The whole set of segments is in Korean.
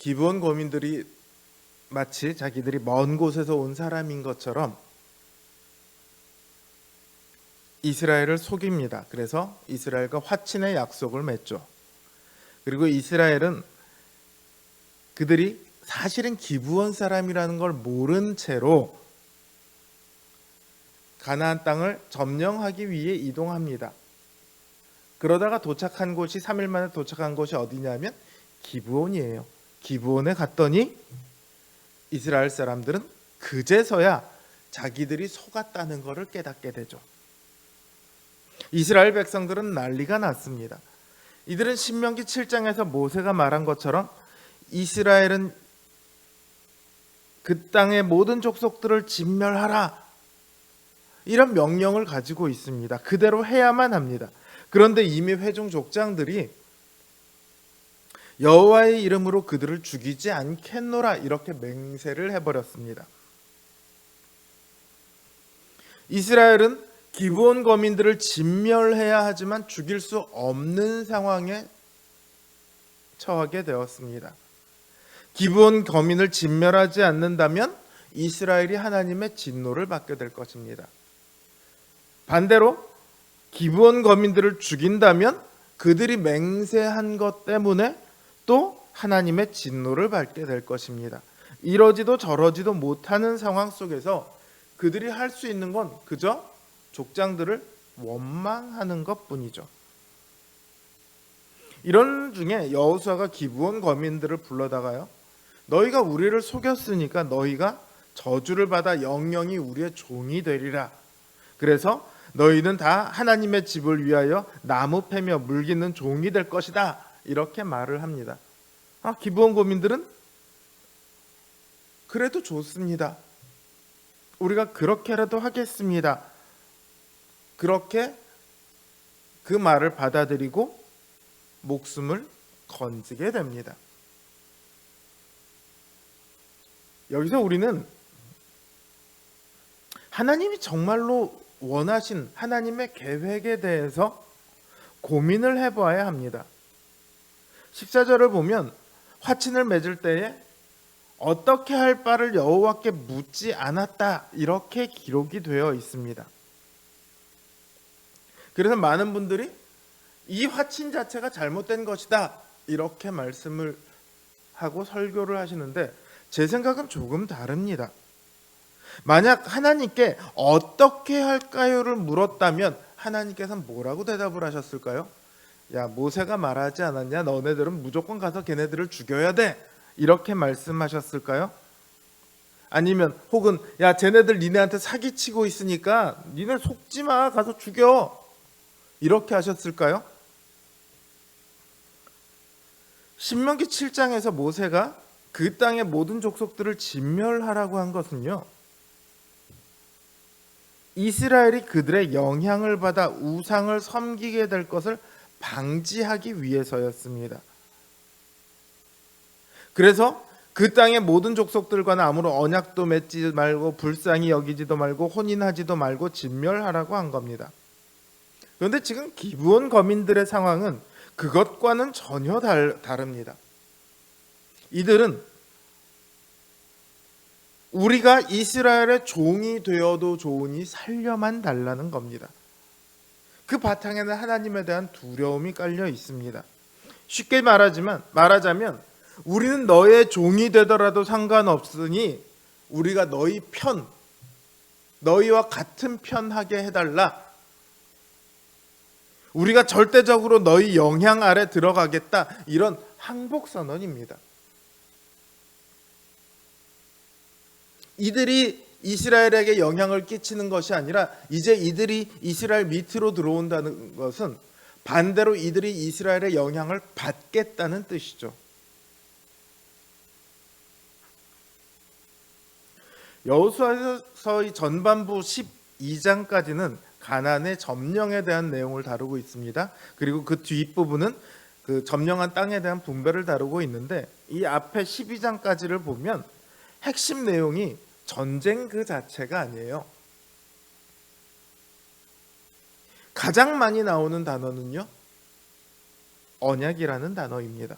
기브온 거민들이 마치 자기들이 먼 곳에서 온 사람인 것처럼 이스라엘을 속입니다. 그래서 이스라엘과 화친의 약속을 맺죠. 그리고 이스라엘은 그들이 사실은 기브온 사람이라는 걸 모른 채로 가나안 땅을 점령하기 위해 이동합니다. 그러다가 도착한 곳이 3일 만에 도착한 곳이 어디냐면 기브온이에요. 기브온에 갔더니 이스라엘 사람들은 그제서야 자기들이 속았다는 것을 깨닫게 되죠. 이스라엘 백성들은 난리가 났습니다. 이들은 신명기 7장에서 모세가 말한 것처럼 이스라엘은 그 땅의 모든 족속들을 진멸하라, 이런 명령을 가지고 있습니다. 그대로 해야만 합니다. 그런데 이미 회중 족장들이 여호와의 이름으로 그들을 죽이지 않겠노라 이렇게 맹세를 해버렸습니다. 이스라엘은 기브온 거민들을 진멸해야 하지만 죽일 수 없는 상황에 처하게 되었습니다. 기브온 거민을 진멸하지 않는다면 이스라엘이 하나님의 진노를 받게 될 것입니다. 반대로 기브온 거민들을 죽인다면 그들이 맹세한 것 때문에 또 하나님의 진노를 받게 될 것입니다. 이러지도 저러지도 못하는 상황 속에서 그들이 할 수 있는 건 그저 족장들을 원망하는 것뿐이죠. 이런 중에 여호수아가 기브온 거민들을 불러다가요, 너희가 우리를 속였으니까 너희가 저주를 받아 영영이 우리의 종이 되리라. 그래서 너희는 다 하나님의 집을 위하여 나무 패며 물기는 종이 될 것이다. 이렇게 말을 합니다. 기브온 거민들은 그래도 좋습니다. 우리가 그렇게라도 하겠습니다. 그렇게 그 말을 받아들이고 목숨을 건지게 됩니다. 여기서 우리는 하나님이 정말로 원하신 하나님의 계획에 대해서 고민을 해봐야 합니다. 14절을 보면 화친을 맺을 때에 어떻게 할 바를 여호와께 묻지 않았다 이렇게 기록이 되어 있습니다. 그래서 많은 분들이 이 화친 자체가 잘못된 것이다 이렇게 말씀을 하고 설교를 하시는데 제 생각은 조금 다릅니다. 만약 하나님께 어떻게 할까요를 물었다면 하나님께서는 뭐라고 대답을 하셨을까요? 야, 모세가 말하지 않았냐? 너네들은 무조건 가서 걔네들을 죽여야 돼 이렇게 말씀하셨을까요? 아니면 혹은 야, 쟤네들 니네한테 사기치고 있으니까 니네 속지 마, 가서 죽여 이렇게 하셨을까요? 신명기 7장에서 모세가 그 땅의 모든 족속들을 진멸하라고 한 것은요, 이스라엘이 그들의 영향을 받아 우상을 섬기게 될 것을 방지하기 위해서였습니다. 그래서 그 땅의 모든 족속들과는 아무런 언약도 맺지 말고 불쌍히 여기지도 말고 혼인하지도 말고 진멸하라고 한 겁니다. 그런데 지금 기브온 거민들의 상황은 그것과는 전혀 다릅니다. 이들은 우리가 이스라엘의 종이 되어도 좋으니 살려만 달라는 겁니다. 그 바탕에는 하나님에 대한 두려움이 깔려 있습니다. 쉽게 말하자면 우리는 너의 종이 되더라도 상관없으니 우리가 너희와 같은 편 하게 해달라. 우리가 절대적으로 너희 영향 아래 들어가겠다. 이런 항복선언입니다. 이들이 이스라엘에게 영향을 끼치는 것이 아니라 이제 이들이 이스라엘 밑으로 들어온다는 것은 반대로 이들이 이스라엘의 영향을 받겠다는 뜻이죠. 여호수아서의 전반부 12장까지는 가나안의 점령에 대한 내용을 다루고 있습니다. 그리고 그 뒷부분은 그 점령한 땅에 대한 분배를 다루고 있는데 이 앞에 12장까지를 보면 핵심 내용이 전쟁 그 자체가 아니에요. 가장 많이 나오는 단어는요, 언약이라는 단어입니다.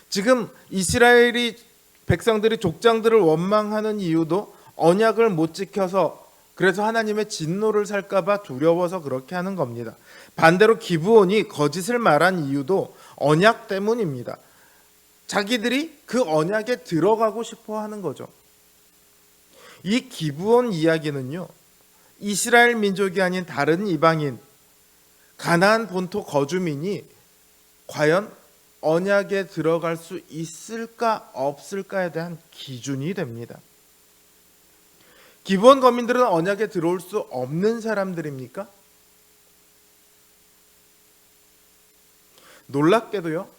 지금 이스라엘이 백성들이 족장들을 원망하는 이유도 언약을 못 지켜서, 그래서 하나님의 진노를 살까봐 두려워서 그렇게 하는 겁니다. 반대로 기브온이 거짓을 말한 이유도 언약 때문입니다. 자기들이 그 언약에 들어가고 싶어 하는 거죠. 이 기브온 이야기는요, 이스라엘 민족이 아닌 다른 이방인, 가나안 본토 거주민이 과연 언약에 들어갈 수 있을까 없을까에 대한 기준이 됩니다. 기브온 거민들은 언약에 들어올 수 없는 사람들입니까? 놀랍게도요,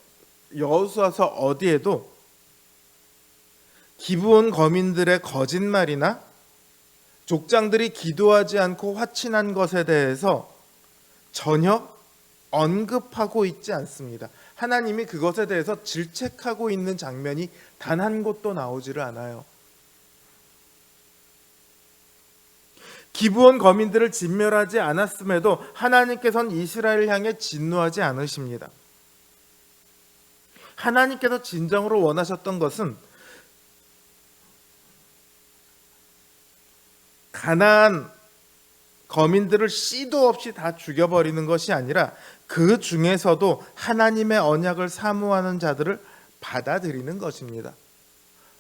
여호수아서 어디에도 기브온 거민들의 거짓말이나 족장들이 기도하지 않고 화친한 것에 대해서 전혀 언급하고 있지 않습니다. 하나님이 그것에 대해서 질책하고 있는 장면이 단 한 곳도 나오지를 않아요. 기브온 거민들을 진멸하지 않았음에도 하나님께서는 이스라엘을 향해 진노하지 않으십니다. 하나님께서 진정으로 원하셨던 것은 가나안 거민들을 씨도 없이 다 죽여버리는 것이 아니라 그 중에서도 하나님의 언약을 사모하는 자들을 받아들이는 것입니다.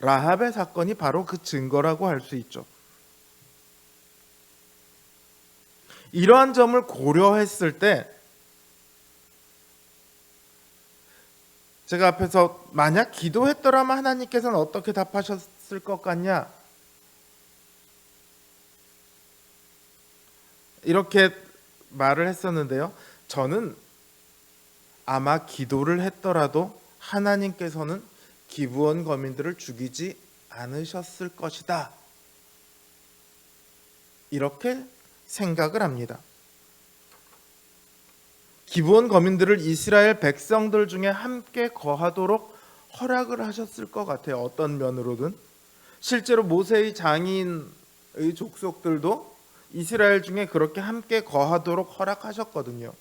라합의 사건이 바로 그 증거라고 할 수 있죠. 이러한 점을 고려했을 때 제가 앞에서 만약 기도했더라면 하나님께서는 어떻게 답하셨을 것 같냐, 이렇게 말을 했었는데요. 저는 아마 기도를 했더라도 하나님께서는 기브온 거민들을 죽이지 않으셨을 것이다, 이렇게 생각을 합니다. 기브온 거민들을 이스라엘 백성들 중에 함께 거하도록 허락을 하셨을 것 같아요. 어떤 면으로든. 실제로 모세의 장인의 족속들도 이스라엘 중에 그렇게 함께 거하도록 허락하셨거든요.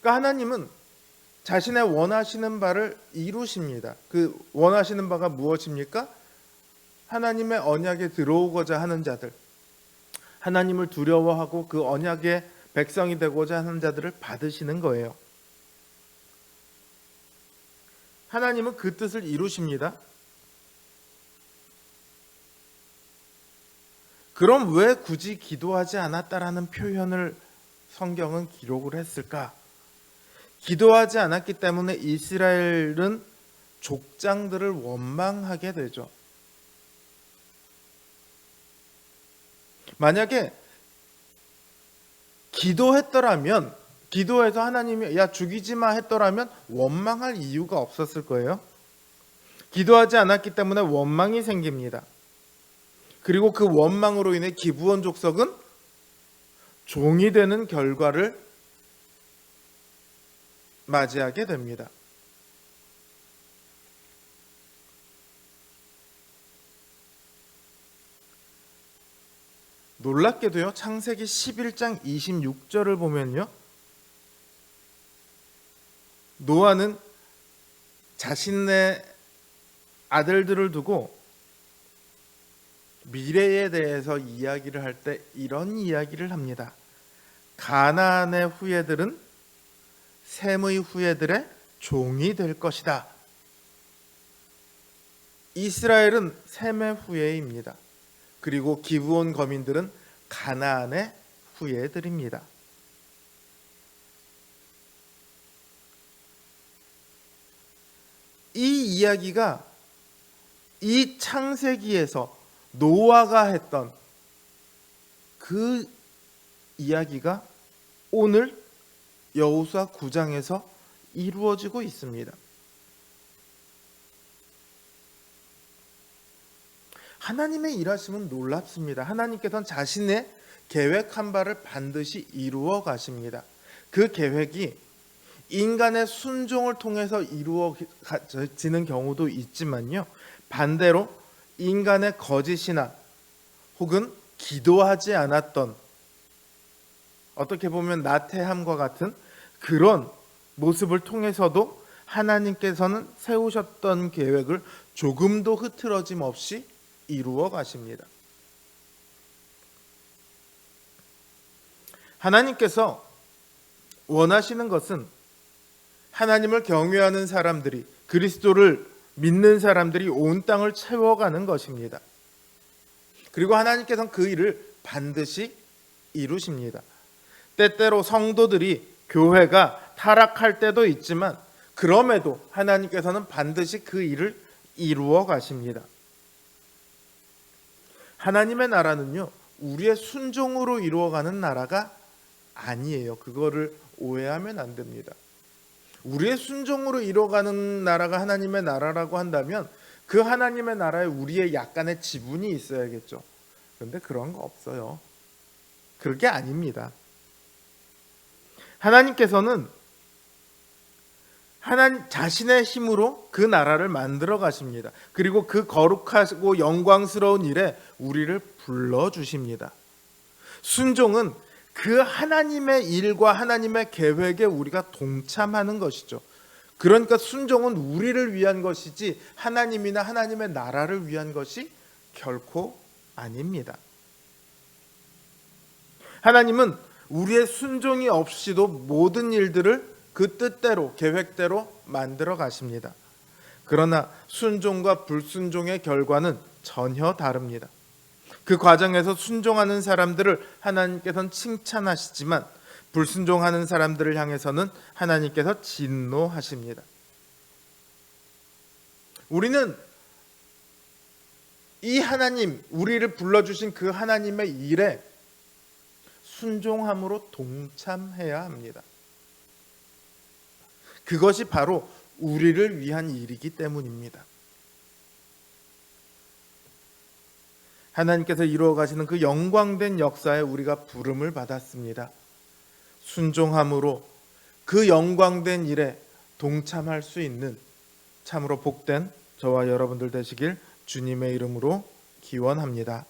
그러니까 하나님은 자신의 원하시는 바를 이루십니다. 그 원하시는 바가 무엇입니까? 하나님의 언약에 들어오고자 하는 자들, 하나님을 두려워하고 그 언약의 백성이 되고자 하는 자들을 받으시는 거예요. 하나님은 그 뜻을 이루십니다. 그럼 왜 굳이 기도하지 않았다라는 표현을 성경은 기록을 했을까? 기도하지 않았기 때문에 이스라엘은 족장들을 원망하게 되죠. 만약에 기도했더라면, 기도해서 하나님이 야 죽이지 마 했더라면 원망할 이유가 없었을 거예요. 기도하지 않았기 때문에 원망이 생깁니다. 그리고 그 원망으로 인해 기브온 족속은 종이 되는 결과를 맞이하게 됩니다. 놀랍게도요, 창세기 11장 26절을 보면요, 노아는 자신의 아들들을 두고 미래에 대해서 이야기를 할 때 이런 이야기를 합니다. 가나안의 후예들은 셈의 후예들의 종이 될 것이다. 이스라엘은 셈의 후예입니다. 그리고 기브온 거민들은 가나안의 후예들입니다. 이 이야기가 이 창세기에서 노아가 했던 그 이야기가 오늘 여호수아 9장에서 이루어지고 있습니다. 하나님의 일하심은 놀랍습니다. 하나님께서는 자신의 계획한 바를 반드시 이루어 가십니다. 그 계획이 인간의 순종을 통해서 이루어지는 경우도 있지만요, 반대로 인간의 거짓이나 혹은 기도하지 않았던, 어떻게 보면 나태함과 같은 그런 모습을 통해서도 하나님께서는 세우셨던 계획을 조금도 흐트러짐 없이 이루어 가십니다. 하나님께서 원하시는 것은 하나님을 경외하는 사람들이, 그리스도를 믿는 사람들이 온 땅을 채워가는 것입니다. 그리고 하나님께서는 그 일을 반드시 이루십니다. 때때로 성도들이, 교회가 타락할 때도 있지만 그럼에도 하나님께서는 반드시 그 일을 이루어 가십니다. 하나님의 나라는요, 우리의 순종으로 이루어가는 나라가 아니에요. 그거를 오해하면 안 됩니다. 우리의 순종으로 이루어가는 나라가 하나님의 나라라고 한다면 그 하나님의 나라에 우리의 약간의 지분이 있어야겠죠. 그런데 그런 거 없어요. 그럴 게 아닙니다. 하나님께서는 하나님 자신의 힘으로 그 나라를 만들어 가십니다. 그리고 그 거룩하고 영광스러운 일에 우리를 불러주십니다. 순종은 그 하나님의 일과 하나님의 계획에 우리가 동참하는 것이죠. 그러니까 순종은 우리를 위한 것이지 하나님이나 하나님의 나라를 위한 것이 결코 아닙니다. 하나님은 우리의 순종이 없이도 모든 일들을 그 뜻대로, 계획대로 만들어 가십니다. 그러나 순종과 불순종의 결과는 전혀 다릅니다. 그 과정에서 순종하는 사람들을 하나님께서는 칭찬하시지만 불순종하는 사람들을 향해서는 하나님께서 진노하십니다. 우리는 이 하나님, 우리를 불러주신 그 하나님의 일에 순종함으로 동참해야 합니다. 그것이 바로 우리를 위한 일이기 때문입니다. 하나님께서 이루어 가시는 그 영광된 역사에 우리가 부름을 받았습니다. 순종함으로 그 영광된 일에 동참할 수 있는 참으로 복된 저와 여러분들 되시길 주님의 이름으로 기원합니다.